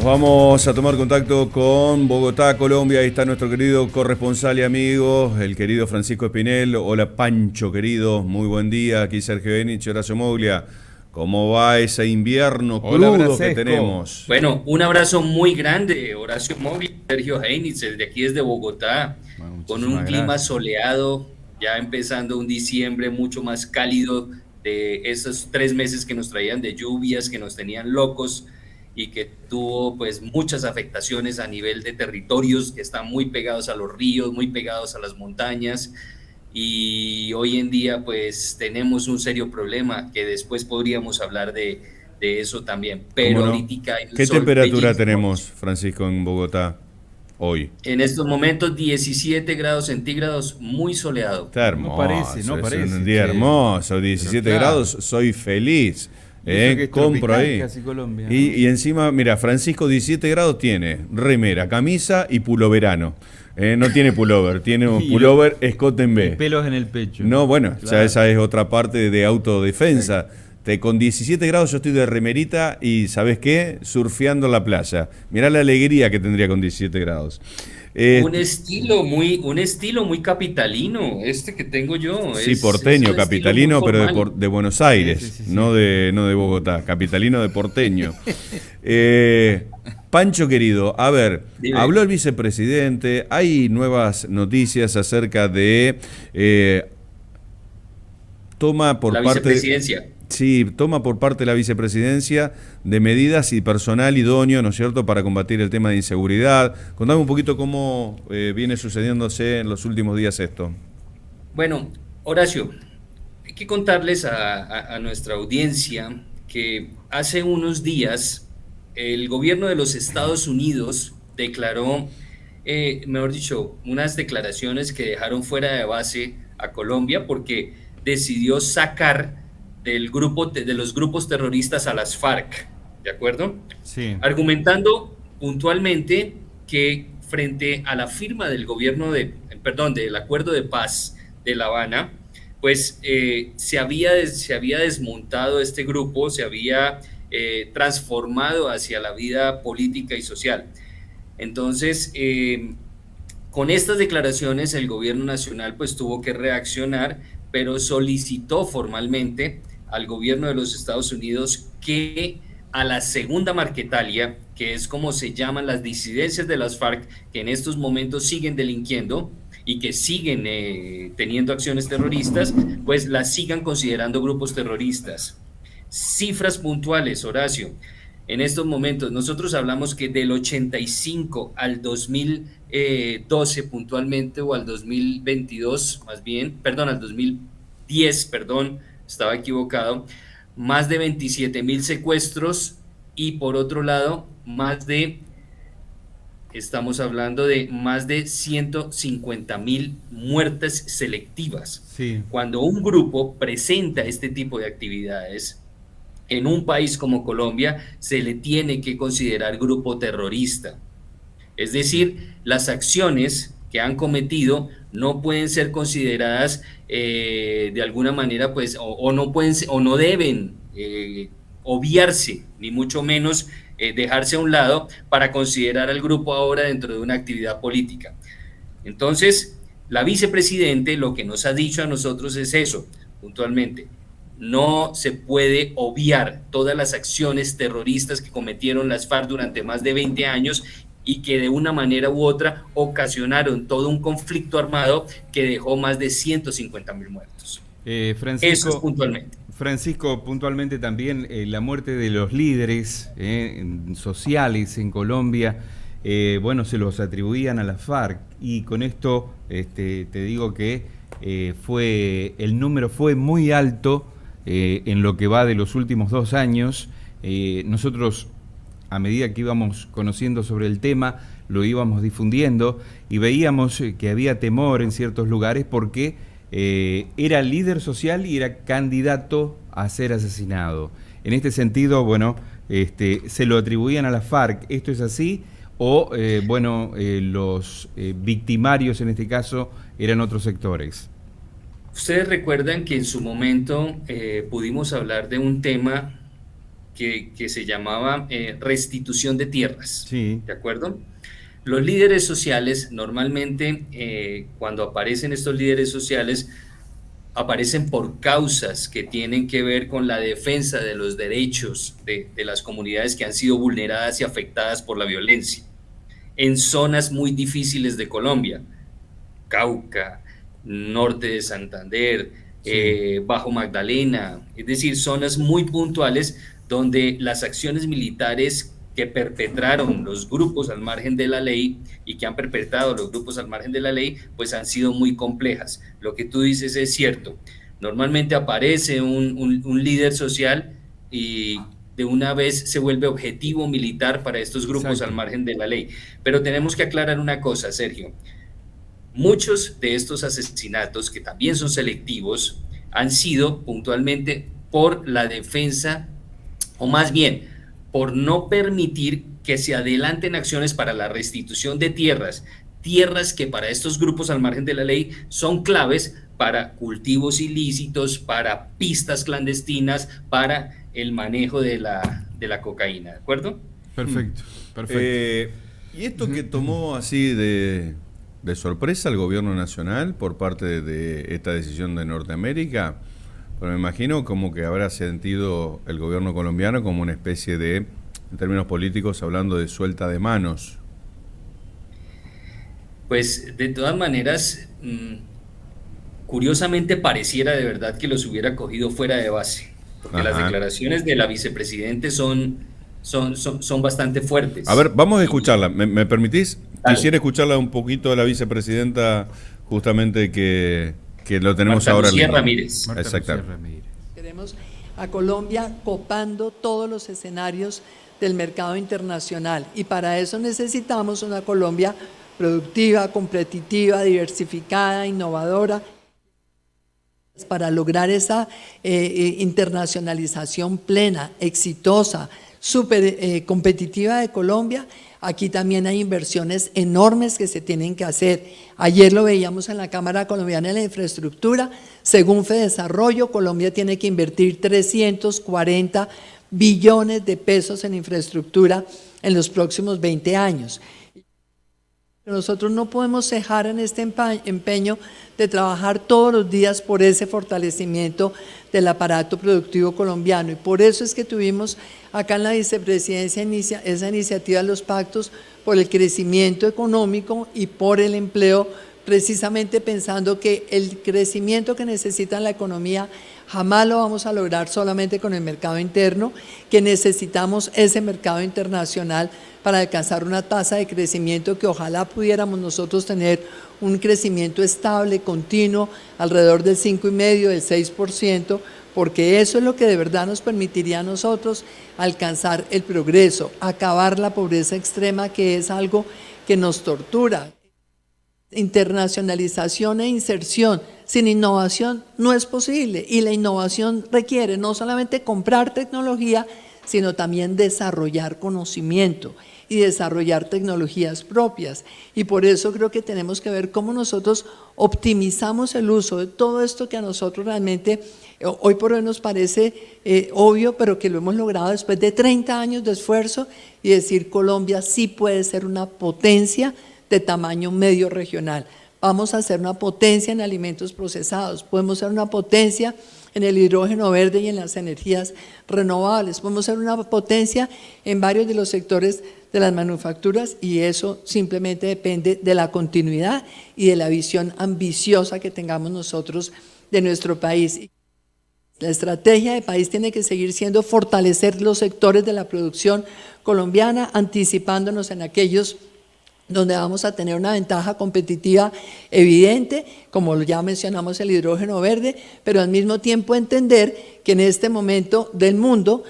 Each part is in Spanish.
Vamos a tomar contacto con Bogotá, Colombia. Ahí está nuestro querido corresponsal y amigo, el querido Francisco Espinel. Hola Pancho, querido. Muy buen día. Aquí Sergio Benich, Horacio Moglia. ¿Cómo va ese invierno Hola, crudo que Brasesco. tenemos? Bueno, un abrazo muy grande, Horacio Mogli, Sergio Heinitz, desde aquí desde Bogotá, Bueno, con un muchísimas clima gracias. soleado, ya empezando un diciembre mucho más cálido de esos 3 meses que nos traían de lluvias, que nos tenían locos y que tuvo pues muchas afectaciones a nivel de territorios que están muy pegados a los ríos, muy pegados a las montañas. Y hoy en día pues tenemos un serio problema que después podríamos hablar de eso también, ¿Cómo pero no? ahorita hay un ¿Qué sol temperatura bellísimo. tenemos, Francisco, en Bogotá hoy? En estos momentos 17 grados centígrados, muy soleado. Está No hermoso, es un parece, día che. hermoso, Pero 17 claro. grados, soy feliz. Y eso que es Compro tropical ahí. casi Colombia, Y, ¿no? y encima, mira, Francisco 17 grados tiene remera, camisa y puloverano. No tiene pullover, tiene un Y, lo- pullover Scott en y B. pelos en el pecho. No, bueno, ya Claro. esa es otra parte de autodefensa. Exacto. Con 17 grados yo estoy de remerita y, ¿sabes qué? Surfeando en la playa. Mirá la alegría que tendría con 17 grados. Este, Un estilo muy capitalino, este que tengo yo, Sí, es porteño, un estilo muy capitalino, pero formal. de Buenos Sí, sí, Aires, sí, sí. no de Bogotá, capitalino de porteño. Eh, Pancho querido, a ver, Dime, habló el vicepresidente, hay nuevas noticias acerca de toma por la parte, vicepresidencia. sí, toma por parte de la vicepresidencia de medidas y personal idóneo, ¿no es cierto?, para combatir el tema de inseguridad. Contame un poquito cómo viene sucediéndose en los últimos días esto. Bueno, Horacio, hay que contarles a nuestra audiencia que hace unos días el gobierno de los Estados Unidos declaró, mejor dicho, unas declaraciones que dejaron fuera de base a Colombia porque decidió sacar de los grupos terroristas a las FARC, ¿de acuerdo? Sí. Argumentando puntualmente que frente a la firma del perdón, del acuerdo de paz de La Habana, pues se había desmontado este grupo, se había transformado hacia la vida política y social. Entonces, con estas declaraciones el gobierno nacional pues tuvo que reaccionar, pero solicitó formalmente al gobierno de los Estados Unidos que a la segunda Marquetalia, que es como se llaman las disidencias de las FARC, que en estos momentos siguen delinquiendo y que siguen teniendo acciones terroristas, pues las sigan considerando grupos terroristas. Cifras puntuales, Horacio. En estos momentos, nosotros hablamos que del 85 al 2012 puntualmente, o al 2022 más bien, perdón, al 2010, perdón, estaba equivocado, más de 27.000 secuestros y por otro lado, estamos hablando de más de 150.000 muertes selectivas. Sí. Cuando un grupo presenta este tipo de actividades, en un país como Colombia se le tiene que considerar grupo terrorista. Es decir, las acciones que han cometido no pueden ser consideradas de alguna manera, pues, o no pueden o no deben obviarse, ni mucho menos dejarse a un lado para considerar al grupo ahora dentro de una actividad política. Entonces, la vicepresidente lo que nos ha dicho a nosotros es eso, puntualmente. No se puede obviar todas las acciones terroristas que cometieron las FARC durante más de 20 años y que de una manera u otra ocasionaron todo un conflicto armado que dejó más de 150.000 muertos. Eso es Francisco, puntualmente. Francisco, puntualmente también la muerte de los líderes sociales en Colombia, bueno, se los atribuían a la FARC y con esto te digo que el número fue muy alto en lo que va de los últimos 2 años. Nosotros, a medida que íbamos conociendo sobre el tema, lo íbamos difundiendo y veíamos que había temor en ciertos lugares porque era líder social y era candidato a ser asesinado. En este sentido, bueno, se lo atribuían a la FARC. ¿Esto es así? O, los victimarios en este caso eran otros sectores. Ustedes recuerdan que en su momento pudimos hablar de un tema que se llamaba restitución de tierras, Sí. ¿de acuerdo? Los líderes sociales, normalmente, cuando aparecen estos líderes sociales, aparecen por causas que tienen que ver con la defensa de los derechos de las comunidades que han sido vulneradas y afectadas por la violencia, en zonas muy difíciles de Colombia: Cauca, norte de Santander, Bajo Magdalena, es decir, zonas muy puntuales donde las acciones militares que perpetraron los grupos al margen de la ley y que han perpetrado los grupos al margen de la ley, pues han sido muy complejas. Lo que tú dices es cierto. Normalmente aparece un líder social y de una vez se vuelve objetivo militar para estos grupos. Exacto. Al margen de la ley. Pero tenemos que aclarar una cosa, Sergio. Muchos de estos asesinatos, que también son selectivos, han sido puntualmente por la defensa, o más bien, por no permitir que se adelanten acciones para la restitución de tierras que para estos grupos al margen de la ley son claves para cultivos ilícitos, para pistas clandestinas, para el manejo de la cocaína, ¿de acuerdo? Perfecto, perfecto. Y esto que tomó así de sorpresa el gobierno nacional por parte de esta decisión de Norteamérica, pero me imagino como que habrá sentido el gobierno colombiano como una especie de, en términos políticos, hablando de suelta de manos. Pues de todas maneras, curiosamente pareciera de verdad que los hubiera cogido fuera de base, porque las declaraciones de la vicepresidente son bastante fuertes. A ver, vamos a escucharla. ¿Me permitís? Dale. Quisiera escucharla un poquito de la vicepresidenta, justamente que lo tenemos Marta ahora. Lucía Ramírez. Exacto. Queremos a Colombia copando todos los escenarios del mercado internacional, y para eso necesitamos una Colombia productiva, competitiva, diversificada, innovadora, para lograr esa internacionalización plena, exitosa, súper competitiva de Colombia. Aquí también hay inversiones enormes que se tienen que hacer. Ayer lo veíamos en la Cámara Colombiana de la Infraestructura. Según Fedesarrollo, Colombia tiene que invertir 340 billones de pesos en infraestructura en los próximos 20 años. Nosotros no podemos cejar en este empeño de trabajar todos los días por ese fortalecimiento del aparato productivo colombiano, y por eso es que tuvimos acá en la vicepresidencia esa iniciativa de los pactos por el crecimiento económico y por el empleo, precisamente pensando que el crecimiento que necesita la economía jamás lo vamos a lograr solamente con el mercado interno, que necesitamos ese mercado internacional para alcanzar una tasa de crecimiento que ojalá pudiéramos nosotros tener un crecimiento estable, continuo, alrededor del 5,5%, del 6%, porque eso es lo que de verdad nos permitiría a nosotros alcanzar el progreso, acabar la pobreza extrema, que es algo que nos tortura. Internacionalización e inserción sin innovación no es posible, y la innovación requiere no solamente comprar tecnología, sino también desarrollar conocimiento y desarrollar tecnologías propias. Y por eso creo que tenemos que ver cómo nosotros optimizamos el uso de todo esto que a nosotros realmente hoy por hoy nos parece obvio, pero que lo hemos logrado después de 30 años de esfuerzo, y decir: Colombia sí puede ser una potencia de tamaño medio regional. Vamos a ser una potencia en alimentos procesados, podemos ser una potencia en el hidrógeno verde y en las energías renovables, podemos ser una potencia en varios de los sectores de las manufacturas, y eso simplemente depende de la continuidad y de la visión ambiciosa que tengamos nosotros de nuestro país. La estrategia de país tiene que seguir siendo fortalecer los sectores de la producción colombiana, anticipándonos en aquellos donde vamos a tener una ventaja competitiva evidente, como ya mencionamos el hidrógeno verde, pero al mismo tiempo entender que en este momento del mundo,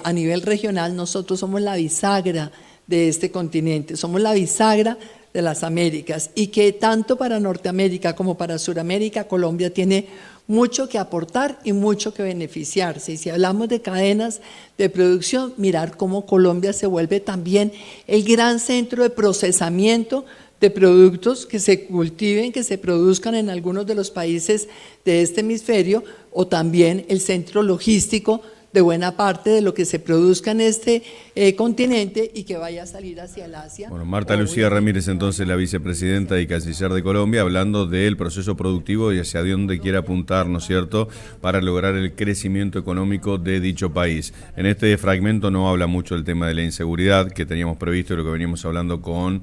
a nivel regional, nosotros somos la bisagra de este continente, somos la bisagra de las Américas, y que tanto para Norteamérica como para Suramérica, Colombia tiene mucho que aportar y mucho que beneficiarse. Y si hablamos de cadenas de producción, mirar cómo Colombia se vuelve también el gran centro de procesamiento de productos que se cultiven, que se produzcan en algunos de los países de este hemisferio, o también el centro logístico de buena parte de lo que se produzca en este continente y que vaya a salir hacia el Asia. Bueno, Marta Lucía Ramírez, entonces la vicepresidenta y canciller de Colombia, hablando del proceso productivo y hacia dónde quiere apuntar, ¿no es cierto?, para lograr el crecimiento económico de dicho país. En este fragmento no habla mucho del tema de la inseguridad que teníamos previsto y lo que veníamos hablando con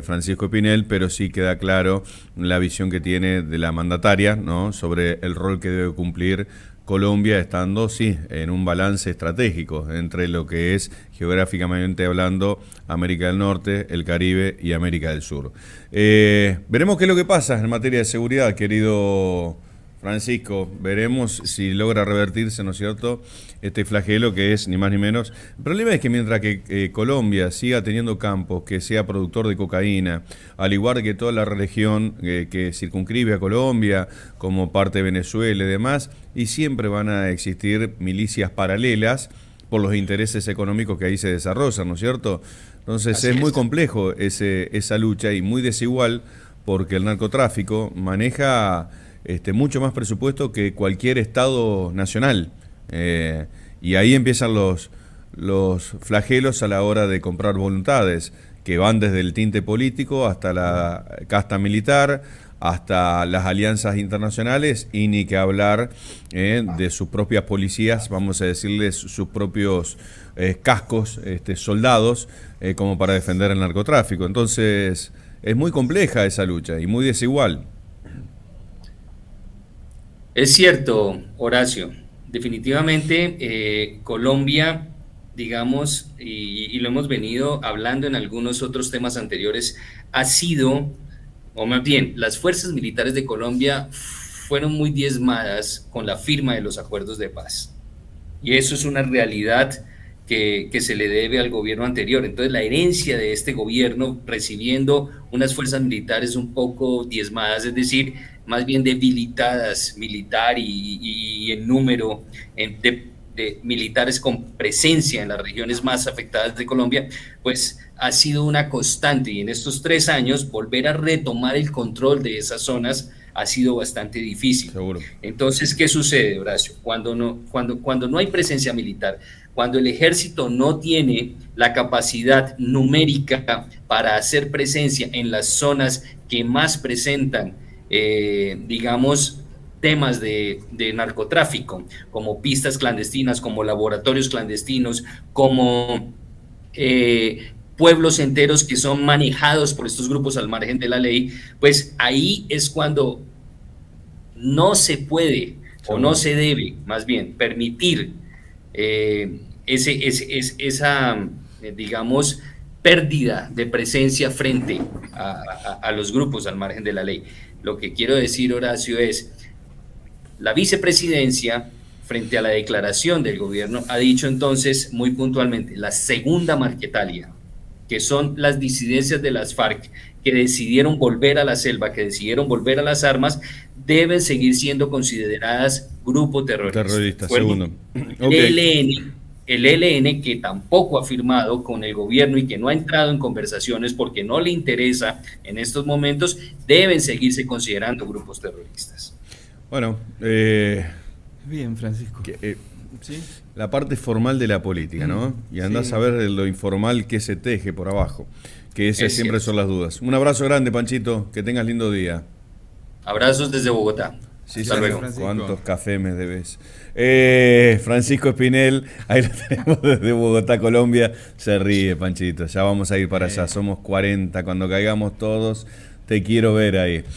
Francisco Espinel, pero sí queda claro la visión que tiene de la mandataria, ¿no?, sobre el rol que debe cumplir Colombia, estando, sí, en un balance estratégico entre lo que es, geográficamente hablando, América del Norte, el Caribe y América del Sur. Veremos qué es lo que pasa en materia de seguridad, querido Francisco. Veremos si logra revertirse, ¿no es cierto?, este flagelo que es ni más ni menos. El problema es que mientras que Colombia siga teniendo campos, que sea productor de cocaína, al igual que toda la región que circunscribe a Colombia, como parte de Venezuela y demás, y siempre van a existir milicias paralelas por los intereses económicos que ahí se desarrollan, ¿no es cierto? Entonces es muy complejo esa lucha y muy desigual, porque el narcotráfico maneja mucho más presupuesto que cualquier Estado nacional. Y ahí empiezan los flagelos a la hora de comprar voluntades, que van desde el tinte político hasta la casta militar, hasta las alianzas internacionales, y ni que hablar de sus propias policías, vamos a decirles sus propios cascos, soldados, como para defender el narcotráfico. Entonces es muy compleja esa lucha y muy desigual. Es cierto, Horacio. Definitivamente Colombia, digamos, y lo hemos venido hablando en algunos otros temas anteriores, ha sido, o más bien, las fuerzas militares de Colombia fueron muy diezmadas con la firma de los acuerdos de paz. Y eso es una realidad que se le debe al gobierno anterior. Entonces, la herencia de este gobierno recibiendo unas fuerzas militares un poco diezmadas, es decir, más bien debilitadas militar y en número de militares con presencia en las regiones más afectadas de Colombia, pues ha sido una constante, y en estos 3 años volver a retomar el control de esas zonas ha sido bastante difícil. Seguro. Entonces, ¿qué sucede, Horacio? Cuando no hay presencia militar, cuando el ejército no tiene la capacidad numérica para hacer presencia en las zonas que más presentan, digamos, temas de narcotráfico, como pistas clandestinas, como laboratorios clandestinos, como pueblos enteros que son manejados por estos grupos al margen de la ley, pues ahí es cuando no se puede o no se debe, más bien, permitir esa, digamos, pérdida de presencia frente a los grupos al margen de la ley. Lo que quiero decir, Horacio, es la vicepresidencia, frente a la declaración del gobierno, ha dicho entonces muy puntualmente la segunda Marquetalia, que son las disidencias de las FARC que decidieron volver a la selva, que decidieron volver a las armas, deben seguir siendo consideradas grupo terrorista. Segundo. El ELN, que tampoco ha firmado con el gobierno y que no ha entrado en conversaciones porque no le interesa en estos momentos, deben seguirse considerando grupos terroristas. Bueno, bien, Francisco. ¿Sí? La parte formal de la política, ¿no? Y andás a ver lo informal que se teje por abajo, que esas siempre son las dudas. Un abrazo grande, Panchito, que tengas lindo día. Abrazos desde Bogotá. Sí, hasta luego. ¿Cuántos cafés me debes? Francisco Espinel, ahí lo tenemos desde Bogotá, Colombia. Se ríe, Panchito, ya vamos a ir para allá. Somos 40, cuando caigamos todos, te quiero ver ahí.